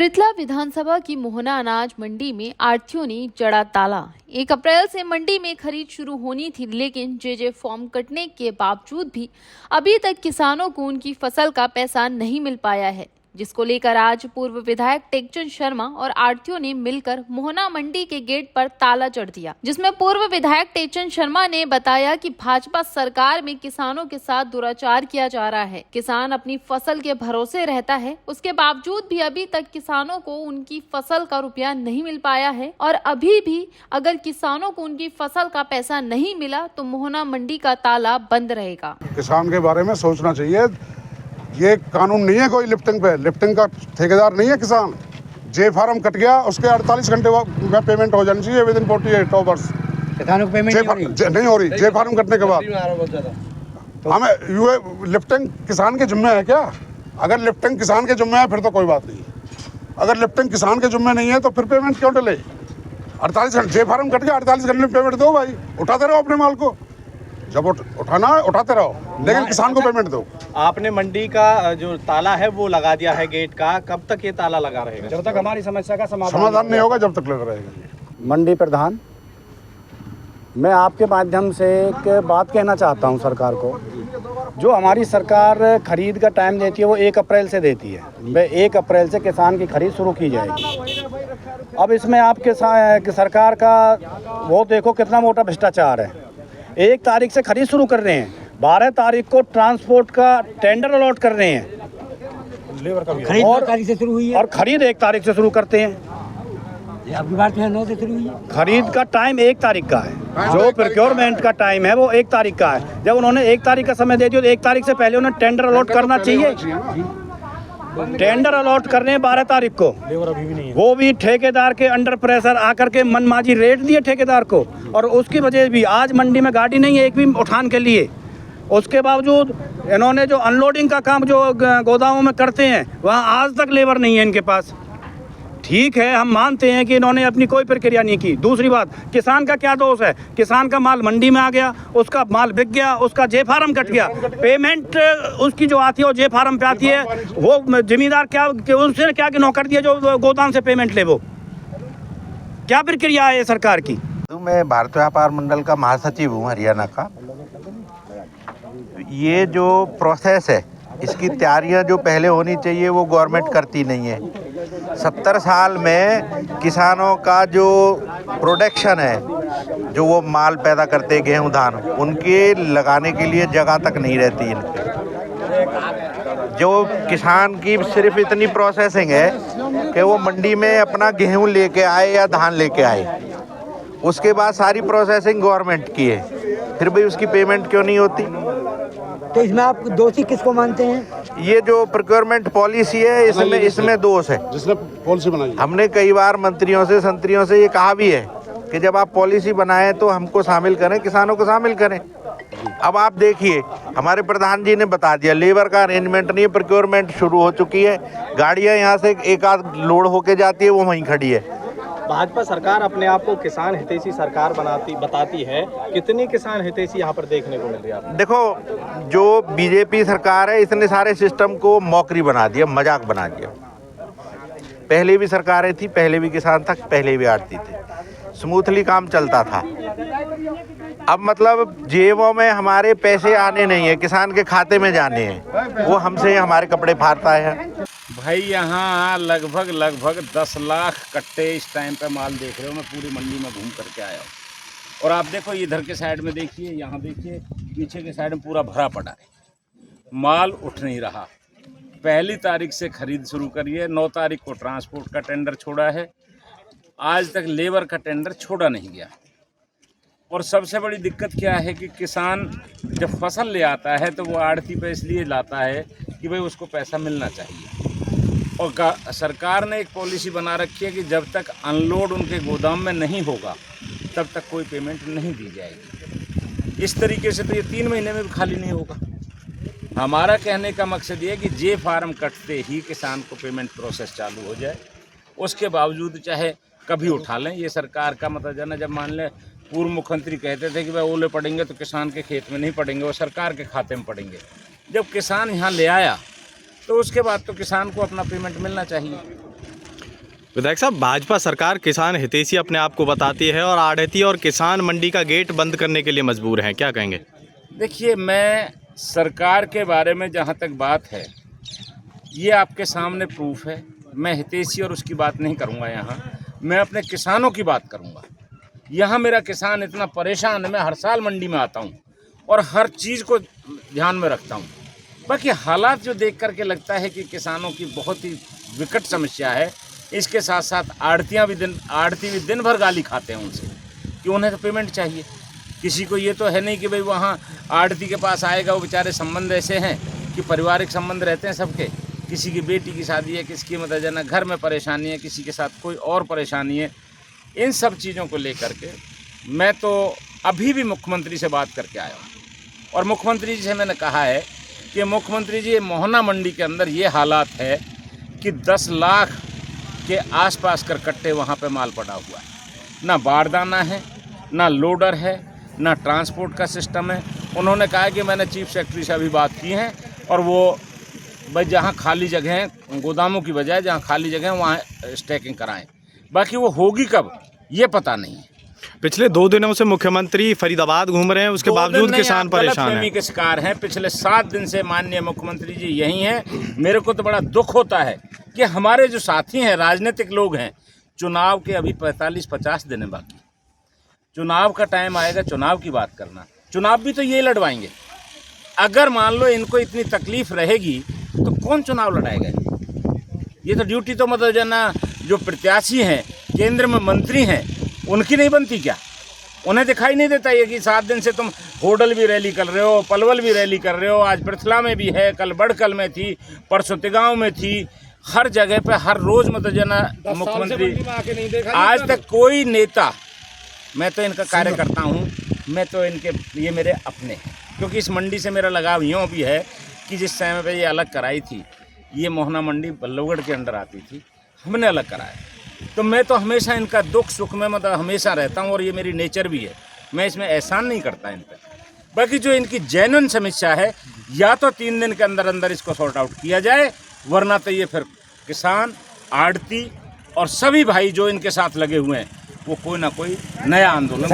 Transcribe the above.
पृथला विधानसभा की मोहना अनाज मंडी में आढ़तियों ने जड़ा ताला। 1 अप्रैल से मंडी में खरीद शुरू होनी थी, लेकिन जे फॉर्म कटने के बावजूद भी अभी तक किसानों को उनकी फसल का पैसा नहीं मिल पाया है, जिसको लेकर आज पूर्व विधायक टेकचंद शर्मा और आढ़तियों ने मिलकर मोहना मंडी के गेट पर ताला जड़ दिया, जिसमें पूर्व विधायक टेकचंद शर्मा ने बताया कि भाजपा सरकार में किसानों के साथ दुराचार किया जा रहा है। किसान अपनी फसल के भरोसे रहता है, उसके बावजूद भी अभी तक किसानों को उनकी फसल का रुपया नहीं मिल पाया है और अभी भी अगर किसानों को उनकी फसल का पैसा नहीं मिला तो मोहना मंडी का ताला बंद रहेगा। किसान के बारे में सोचना चाहिए। ये कानून नहीं है कोई लिफ्टिंग का ठेकेदार नहीं है किसान। जे फार्म कट गया उसके 48 घंटे में पेमेंट हो जानी चाहिए विदिन 48 आवर्स। किसानों को पेमेंट नहीं हो रही जे फार्म कटने के बाद। हमें ये लिफ्टिंग किसान के जिम्मे है क्या? अगर लिफ्टिंग किसान के जिम्मे है फिर तो कोई बात नहीं। अगर लिफ्टिंग किसान के जिम्मे नहीं है तो फिर पेमेंट क्यों डले? 48 घंटे जे फार्म कट गया, 48 घंटे में पेमेंट दो भाई, उठाते रहो अपने माल को। जब उठाना है उठाते रहो, लेकिन किसान को पेमेंट दो। आपने मंडी का जो ताला है वो लगा दिया है गेट का, कब तक ये ताला लगा रहेगा? जब तक हमारी समस्या का समाधान नहीं होगा जब तक लगा रहेगा। मंडी प्रधान, मैं आपके माध्यम से एक बात कहना चाहता हूं सरकार को। जो हमारी सरकार खरीद का टाइम देती है वो 1 अप्रैल से देती है। वह 1 अप्रैल से किसान की खरीद शुरू की जाएगी। अब इसमें आपके सरकार का वो देखो कितना मोटा भ्रष्टाचार है। 1 तारीख से खरीद शुरू कर रहे हैं, 12 तारीख को ट्रांसपोर्ट का टेंडर अलॉट कर रहे हैं, लेबर का भी खरीद 1 तारीख से शुरू हुई है और खरीद 1 तारीख से शुरू करते हैं। आपकी बात है 9 से शुरू हुई है। खरीद का टाइम 1 तारीख का है, जो प्रोक्योरमेंट का टाइम है वो 1 तारीख का है। जब उन्होंने 1 तारीख का समय दे दिया तो 1 तारीख से पहले उन्हें टेंडर अलॉट करना चाहिए। टेंडर अलॉट कर रहे हैं 12 तारीख को, लेबर अभी भी नहीं है। वो भी ठेकेदार के अंडर प्रेशर आकर के मनमाजी रेट दिए ठेकेदार को, और उसकी वजह भी आज मंडी में गाड़ी नहीं है एक भी उठान के लिए। उसके बावजूद इन्होंने जो अनलोडिंग का काम जो गोदामों में करते हैं वहाँ आज तक लेबर नहीं है इनके पास। ठीक है, हम मानते हैं कि इन्होंने अपनी कोई प्रक्रिया नहीं की। दूसरी बात, किसान का क्या दोष है? किसान का माल मंडी में आ गया, उसका माल बिक गया, उसका जे फार्म कट गया, पेमेंट उसकी जो आती है वो जे फार्म पे आती है। वो जिम्मेदार क्या, उसने क्या गिनो कर दिया जो गोदाम से पेमेंट ले? वो क्या प्रक्रिया है सरकार की? मैं भारत व्यापार मंडल का महासचिव हूँ हरियाणा का। ये जो प्रोसेस है इसकी तैयारियां जो पहले होनी चाहिए वो गवर्नमेंट करती नहीं है। 70 साल में किसानों का जो प्रोडक्शन है, जो वो माल पैदा करते गेहूं धान, उनके लगाने के लिए जगह तक नहीं रहती इनकी। जो किसान की सिर्फ इतनी प्रोसेसिंग है कि वो मंडी में अपना गेहूं लेके आए या धान लेके आए, उसके बाद सारी प्रोसेसिंग गवर्नमेंट की है, फिर भी उसकी पेमेंट क्यों नहीं होती? तो इसमें आप दोषी किसको मानते हैं? ये जो प्रोक्योरमेंट पॉलिसी है इसमें दोष है। जिसने पॉलिसी बनाई, हमने कई बार मंत्रियों से संत्रियों से ये कहा भी है कि जब आप पॉलिसी बनाएं तो हमको शामिल करें, किसानों को शामिल करें। अब आप देखिए, हमारे प्रधान जी ने बता दिया लेबर का अरेंजमेंट नहीं है, प्रोक्योरमेंट शुरू हो चुकी है। गाड़ियां यहाँ से एक आध लोड होके जाती है, वो वहीं खड़ी है। भाजपा सरकार अपने आप को किसान हितैषी सरकार बताती है। कितनी किसान हितैषी यहाँ पर देखने को मिल रही है? देखो, जो बीजेपी सरकार है इसने सारे सिस्टम को मौकरी बना दिया, मजाक बना दिया। पहले भी सरकारें थी, पहले भी किसान था, पहले भी आड़ती थे, स्मूथली काम चलता था। अब मतलब जेबों में हमारे पैसे आने नहीं है, किसान के खाते में जाने हैं, वो हमसे हमारे कपड़े फाड़ता है। भाई यहाँ लगभग 10 लाख कट्टे इस टाइम पे माल देख रहे हो। मैं पूरी मंडी में घूम करके आया हूँ और आप देखो इधर के साइड में देखिए, यहाँ देखिए, पीछे के साइड में पूरा भरा पड़ा है, माल उठ नहीं रहा। 1 तारीख से खरीद शुरू करिए, 9 तारीख को ट्रांसपोर्ट का टेंडर छोड़ा है, आज तक लेबर का टेंडर छोड़ा नहीं गया। और सबसे बड़ी दिक्कत क्या है कि किसान जब फसल ले आता है तो वो आड़ती पे इसलिए लाता है कि भाई उसको पैसा मिलना चाहिए। और सरकार ने एक पॉलिसी बना रखी है कि जब तक अनलोड उनके गोदाम में नहीं होगा तब तक कोई पेमेंट नहीं दी जाएगी। इस तरीके से तो ये 3 महीने में भी खाली नहीं होगा। हमारा कहने का मकसद ये है कि जे फार्म कटते ही किसान को पेमेंट प्रोसेस चालू हो जाए। उसके बावजूद चाहे कभी उठा लें, ये सरकार का मतलब है ना। जब मान लें पूर्व मुख्यमंत्री कहते थे कि भाई ओले पड़ेंगे तो किसान के खेत में नहीं पड़ेंगे, वो सरकार के खाते में पड़ेंगे। जब किसान यहाँ ले आया तो उसके बाद तो किसान को अपना पेमेंट मिलना चाहिए। विधायक साहब, भाजपा सरकार किसान हितैषी अपने आप को बताती है और आढ़ती और किसान मंडी का गेट बंद करने के लिए मजबूर हैं, क्या कहेंगे? देखिए, मैं सरकार के बारे में जहाँ तक बात है, ये आपके सामने प्रूफ है। मैं हितैषी और उसकी बात नहीं करूँगा यहाँ, मैं अपने किसानों की बात करूँगा। यहाँ मेरा किसान इतना परेशान है, मैं हर साल मंडी में आता हूँ और हर चीज़ को ध्यान में रखता हूँ। बाकी हालात जो देख करके लगता है कि किसानों की बहुत ही विकट समस्या है। इसके साथ साथ आड़ती भी दिन भर गाली खाते हैं उनसे कि उन्हें तो पेमेंट चाहिए। किसी को ये तो है नहीं कि भाई वहाँ आड़ती के पास आएगा, वो बेचारे संबंध ऐसे हैं कि पारिवारिक संबंध रहते हैं सबके। किसी की बेटी की शादी है, किसी की मतलब घर में परेशानी है, किसी के साथ कोई और परेशानी है। इन सब चीज़ों को लेकर के मैं तो अभी भी मुख्यमंत्री से बात करके आया हूँ और मुख्यमंत्री जी से मैंने कहा है कि मुख्यमंत्री जी, मोहना मंडी के अंदर ये हालात है कि 10 लाख के आसपास कर कट्टे वहाँ पे माल पड़ा हुआ है। ना बारदाना है, ना लोडर है, ना ट्रांसपोर्ट का सिस्टम है। उन्होंने कहा कि मैंने चीफ सेक्रेटरी से अभी बात की है और वो भाई जहाँ खाली जगह हैं, गोदामों की बजाय जहाँ खाली जगह हैं वहाँ स्टैकिंग कराएं। बाकी वो होगी कब ये पता नहीं है। पिछले 2 दिनों से मुख्यमंत्री फरीदाबाद घूम रहे हैं, उसके बावजूद किसान परेशान हैं। के शिकार हैं। पिछले 7 दिन से माननीय मुख्यमंत्री जी यही हैं। मेरे को तो बड़ा दुख होता है कि हमारे जो साथी हैं, राजनीतिक लोग हैं, चुनाव के अभी 45-50 दिन है बाकी। चुनाव का टाइम आएगा, चुनाव की बात करना, चुनाव भी तो ये लड़वाएंगे। अगर मान लो इनको इतनी तकलीफ रहेगी तो कौन चुनाव लड़ाएगा? ये तो ड्यूटी तो मतलब जो प्रत्याशी हैं, केंद्र में मंत्री हैं, उनकी नहीं बनती क्या? उन्हें दिखाई नहीं देता ये कि 7 दिन से तुम होडल भी रैली कर रहे हो, पलवल भी रैली कर रहे हो, आज पृथला में भी है, कल बड़कल में थी, परसों तिगांव में थी, हर जगह पे हर रोज मतलब मुख्यमंत्री। आज तक कोई नेता, मैं तो इनका कार्यकर्ता हूँ, मैं तो इनके, ये मेरे अपने हैं, क्योंकि इस मंडी से मेरा लगाव यूँ भी है कि जिस समय पे ये अलग कराई थी, ये मोहना मंडी बल्लभगढ़ के अंडर आती थी, हमने अलग कराया। तो मैं तो हमेशा इनका दुख सुख में मतलब हमेशा रहता हूँ और ये मेरी नेचर भी है। मैं इसमें एहसान नहीं करता इन पर। बाकी जो इनकी जेन्युइन समस्या है, या तो 3 दिन के अंदर अंदर इसको सॉर्ट आउट किया जाए, वरना तो ये फिर किसान, आड़ती और सभी भाई जो इनके साथ लगे हुए हैं, वो कोई ना कोई नया आंदोलन।